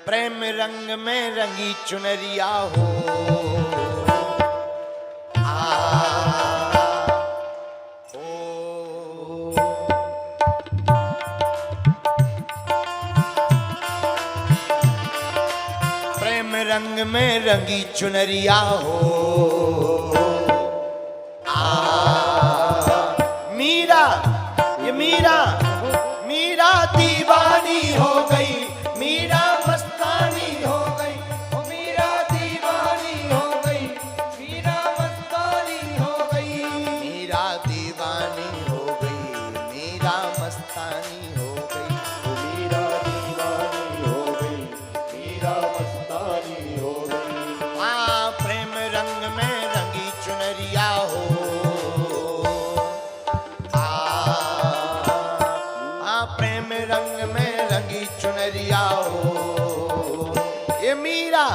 प्रेम रंग में रंगी चुनरिया हो, प्रेम रंग में रंगी चुनरिया हो। मीरा, ये मीरा, मीरा दीवानी हो गई, मीरा मस्तानी हो गई, ओ मीरा दीवानी हो गई, मीरा मस्तानी हो गई, मीरा दीवानी हो गई, मीरा मस्तानी हो गई, ओ मीरा दीवानी हो गई, मीरा मस्तानी हो गई। हाँ, प्रेम रंग में रंगी चुनरिया हो, प्रेम रंग में रंगी चुनरिया हो। ये मीरा,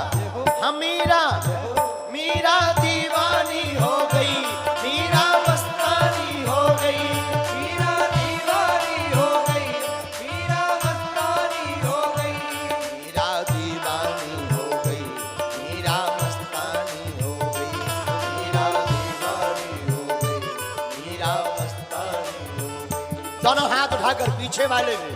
हम मीरा, मीरा दीवानी हो गई, मीरा मस्तानी हो गई, मीरा दीवानी हो गई, मीरा मस्तानी हो गई, मीरा दीवानी हो गई, मीरा मस्तानी हो गई, मीरा दीवानी हो गई, मीरा मस्तानी हो गई। दोनों हाथ उठाकर पीछे वाले में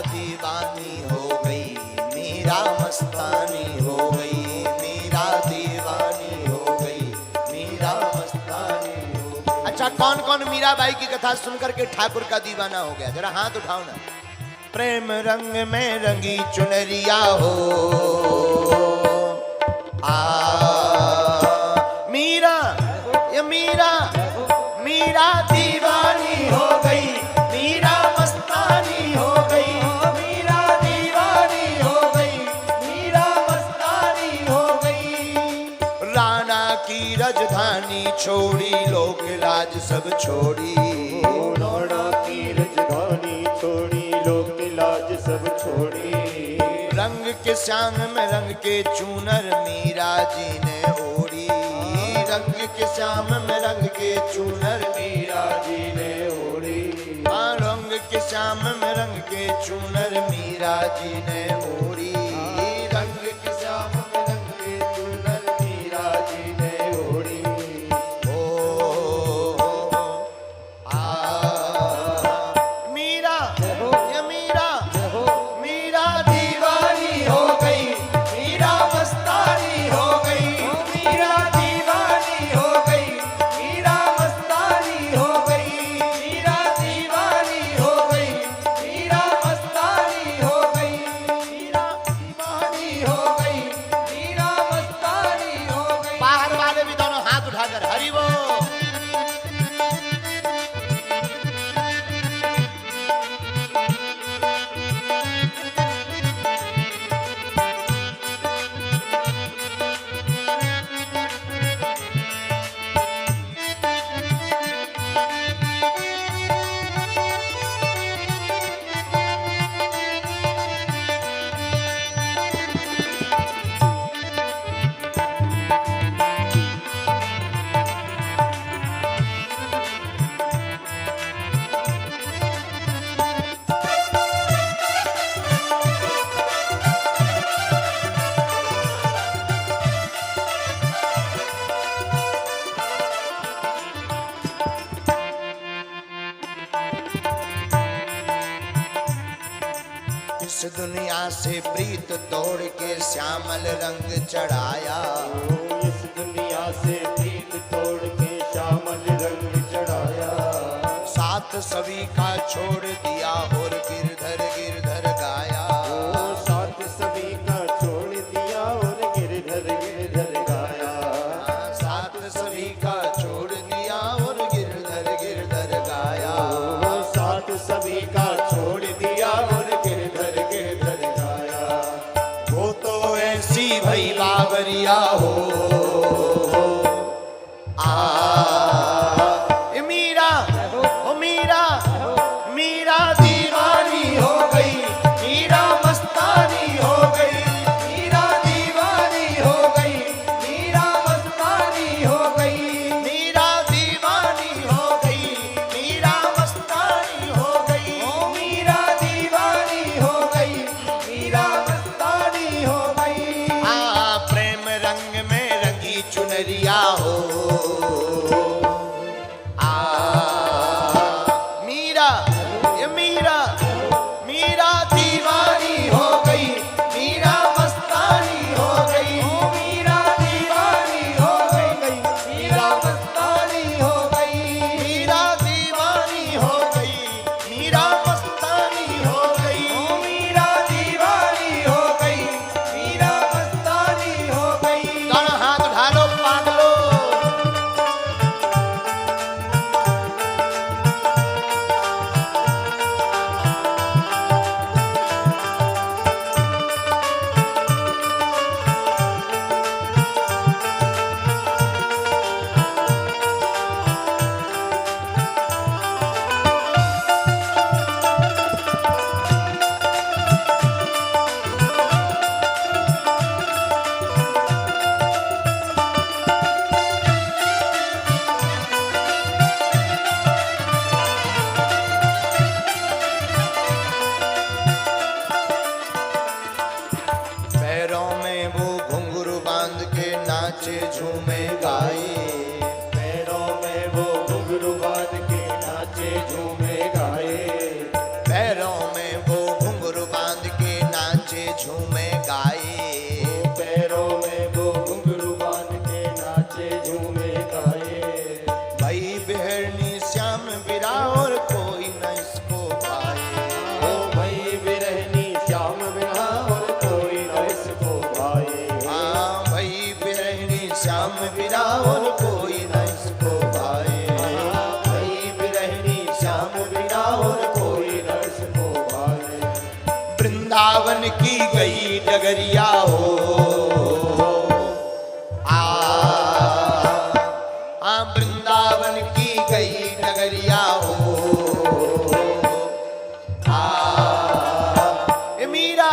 दीवानी हो गई, मीरा मस्तानी हो गई, मीरा दीवानी हो गई, मीरा मस्तानी हो गई। अच्छा, कौन कौन मीराबाई की कथा सुनकर के ठाकुर का दीवाना हो गया? जरा हाथ उठाओ ना। प्रेम रंग में रंगी चुनरिया हो, मीरा, ये मीरा, मीरा दीवानी हो गई, मीरा मस्तानी हो गई, मीरा दीवानी हो गई, मीरा मस्तानी हो गई। राणा की राजधानी छोड़ी, लोक लाज सब छोड़ी, राणा की राजधानी छोड़ी, लोक लाज सब छोड़ी। रंग के श्याम में रंग के चूनर मीरा जी ने ओढ़ी, रंग के श्याम में रंग के चूनर मीरा जी ने ओढ़ी। रंग के श्याम में रंग के चूनर मीरा जी ने ओढ़ी, रंग के श्याम में रंग के चूनर मीरा जी ने ओढ़ी। मीरा, ये मीरा, मीरा दीवानी हो गई, मीरा मस्तानी हो गई, मीरा दीवानी हो गई, मीरा मस्तानी हो गई, मीरा दीवानी हो गई, मीरा मस्तानी हो गई, मीरा दीवानी हो गई, मीरा मस्तानी हो गई। बाहर वाले भी दोनों हाथ उठाकर हरि बोल। इस दुनिया से प्रीत तोड़ के श्यामल रंग चढ़ाया, इस दुनिया से प्रीत तोड़ के श्यामल रंग चढ़ाया। साथ सभी का छोड़ दिया और गिरधर गिरधर गाया, साथ सभी का छोड़ दिया और गिरधर गिरधर गाया। साथ सभी का छोड़ दिया और गिरधर गिरधर गाया, साथ सभी का छोड़ दिया और गिरधर गिरधर झूमे गाए। पैरों में वो घुंघरू बांध के नाचे झूमे गाए। भई बिहरनी श्याम बिराओर कोई न इसको पाए। ओ भई बिरहनी श्याम बिना और कोई न इसको भाए। हाँ भई बिरहनी श्याम बिराओर कोई न इसको पाए। भई बिरहनी श्याम बिना और कोई न इसको भाए। वृंदावन की गई डगरिया हो वृंदावन की गई डगरिया हो। ए मीरा